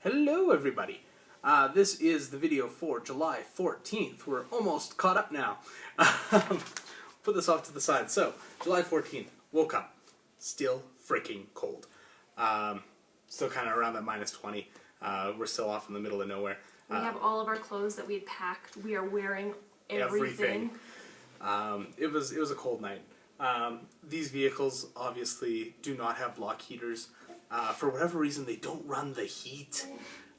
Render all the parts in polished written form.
Hello everybody! This is the video for July 14th. We're almost caught up now. Put this off to the side. So, July 14th, woke up. Still freaking cold. Still kind of around that minus 20. We're still off in the middle of nowhere. We have all of our clothes that we had packed. We are wearing everything. It was a cold night. These vehicles obviously do not have block heaters. For whatever reason, they don't run the heat.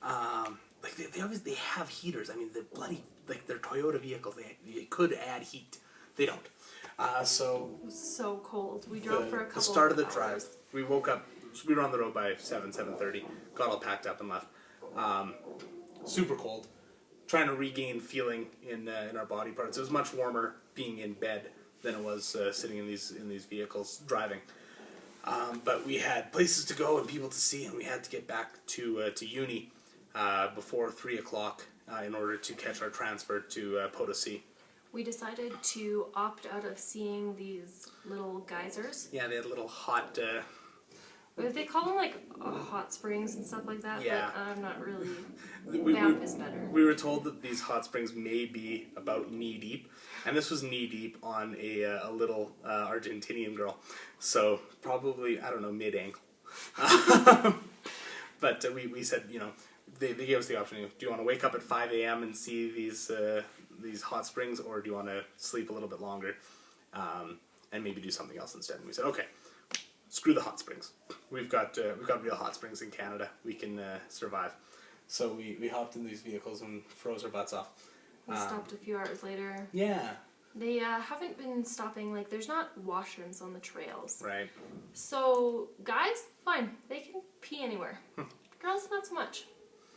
Like they have heaters. I mean, the bloody they're Toyota vehicles. They could add heat. They don't. So it was so cold. We drove for a couple. The start of the hours. drive, we woke up. We were on the road by 7:30. Got all packed up and left. Super cold. Trying to regain feeling in our body parts. It was much warmer being in bed than it was sitting in these vehicles driving. But we had places to go and people to see, and we had to get back to uni before 3 o'clock in order to catch our transfer to Potosi. We decided to opt out of seeing these little geysers. Yeah, they had little hot... They call them like hot springs and stuff like that, yeah. but I'm not really... Banff is better. We were told that these hot springs may be about knee deep, and this was knee deep on a little Argentinian girl. So probably, I don't know, mid-ankle. But we said, you know, they gave us the option, do you want to wake up at 5 a.m. and see these hot springs, or do you want to sleep a little bit longer and maybe do something else instead? And we said, okay, screw the hot springs. We've got real hot springs in Canada. We can survive. So we hopped in these vehicles and froze our butts off. We stopped a few hours later. Yeah. They haven't been stopping, like, there's not washrooms on the trails. Right. So, guys, fine. They can pee anywhere. Girls, not so much.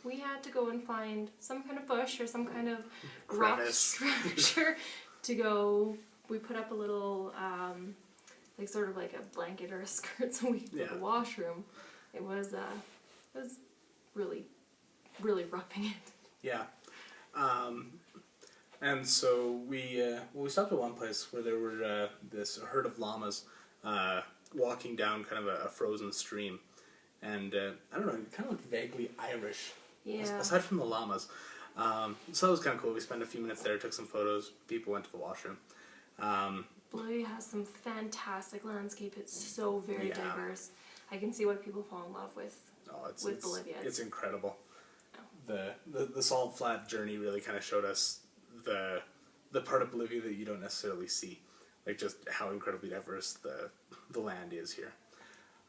We had to go and find some kind of bush or some kind of rock structure to go. We put up a little, like, sort of like a blanket or a skirt so we could go to the washroom. It was really, really roughing it. Yeah. And so we stopped at one place where there were this herd of llamas walking down kind of a frozen stream, and I don't know, it kind of looked vaguely Irish. Yeah. Aside from the llamas, so that was kind of cool. We spent a few minutes there, took some photos. People went to the washroom. Bolivia has some fantastic landscape. It's so very diverse. I can see why people fall in love with Bolivia. It's incredible. The salt flat journey really kind of showed us the part of Bolivia that you don't necessarily see, like just how incredibly diverse the land is here.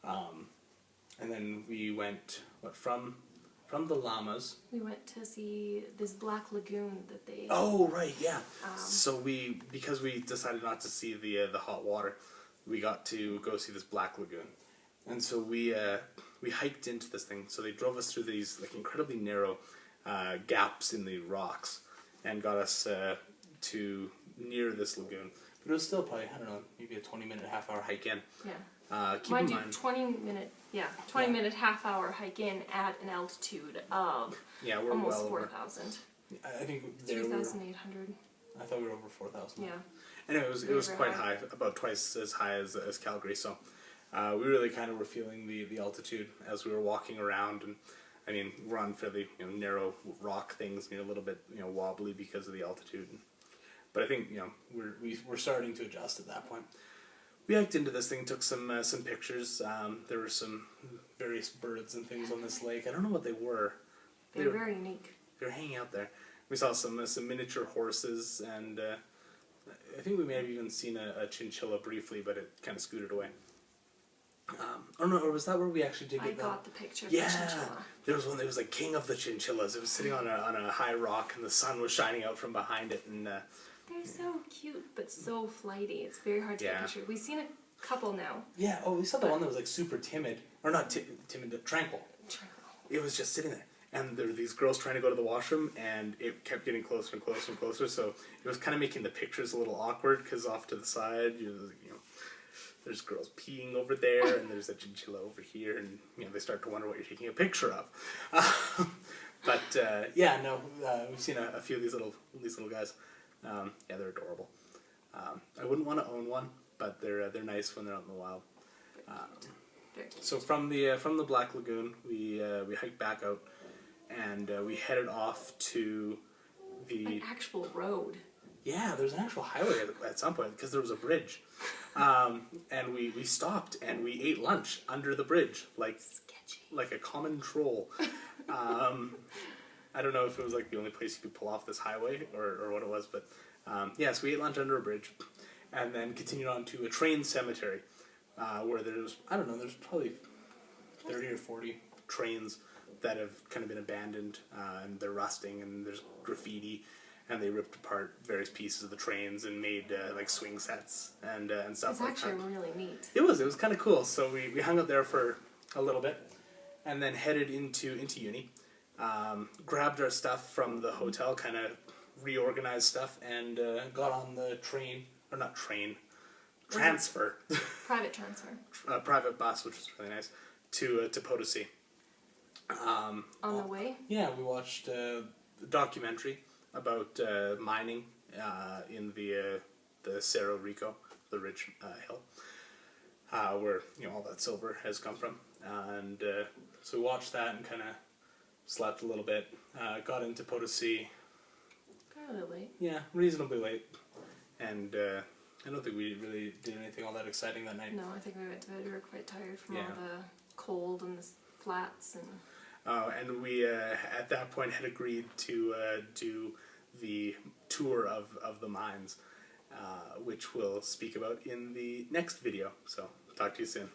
And then we went from the llamas. We went to see this black lagoon that they... Oh right, yeah. So because we decided not to see the hot water, we got to go see this black lagoon, and so we hiked into this thing. So they drove us through these like incredibly narrow gaps in the rocks, and got us to near this lagoon. But it was still probably, I don't know, maybe a 20-minute, half-hour hike in. Yeah. Keep in mind, 20-minute, half-hour hike in at an altitude of almost 4,000. I think 3,800. I thought we were over 4,000. Yeah. Anyway, it was quite high, about twice as high as Calgary. So we really kind of were feeling the altitude as we were walking around. And I mean, we're on fairly narrow rock things, a little bit wobbly because of the altitude. But I think we're starting to adjust at that point. We hiked into this thing, took some pictures. There were some various birds and things on this lake. I don't know what they were. They were very unique. They were hanging out there. We saw some miniature horses, and I think we may have even seen a chinchilla briefly, but it kind of scooted away. Oh no, or was that where we actually did get I got the picture of the chinchilla. There was one that was like king of the chinchillas. It was sitting on a high rock, and the sun was shining out from behind it. And they're so cute, but so flighty. It's very hard to get a picture. We've seen a couple now. Yeah. Oh, we saw the one that was like super timid, or not timid, but tranquil. It was just sitting there, and there were these girls trying to go to the washroom, and it kept getting closer and closer and closer. So it was kind of making the pictures a little awkward because off to the side, there's girls peeing over there, and there's a chinchilla over here, and they start to wonder what you're taking a picture of. But we've seen a few of these little guys. They're adorable. I wouldn't want to own one, but they're nice when they're out in the wild. So from the Black Lagoon, we hiked back out and we headed off to An actual road. Yeah, there's an actual highway at some point because there was a bridge. And we stopped and we ate lunch under the bridge, Sketchy. like a common troll. I don't know if it was like the only place you could pull off this highway or what it was, but so we ate lunch under a bridge and then continued on to a train cemetery where there's probably 30 or 40 trains that have kind of been abandoned and they're rusting and there's graffiti. And they ripped apart various pieces of the trains and made like swing sets and stuff like that. It's actually really neat. It was kind of cool. So we hung out there for a little bit, and then headed into uni. Grabbed our stuff from the hotel, kind of reorganized stuff, and got on the train or not train, transfer. Private transfer. Private bus, which was really nice, to Potosi. On the way. Yeah, we watched a documentary about mining in the Cerro Rico, the rich hill, where all that silver has come from, and so we watched that and kind of slept a little bit. Got into Potosi. Kind of late. Yeah, reasonably late, and I don't think we really did anything all that exciting that night. No, I think we went to bed. We were quite tired from all the cold and the flats and. And we, at that point, had agreed to do the tour of the mines, which we'll speak about in the next video. So, talk to you soon.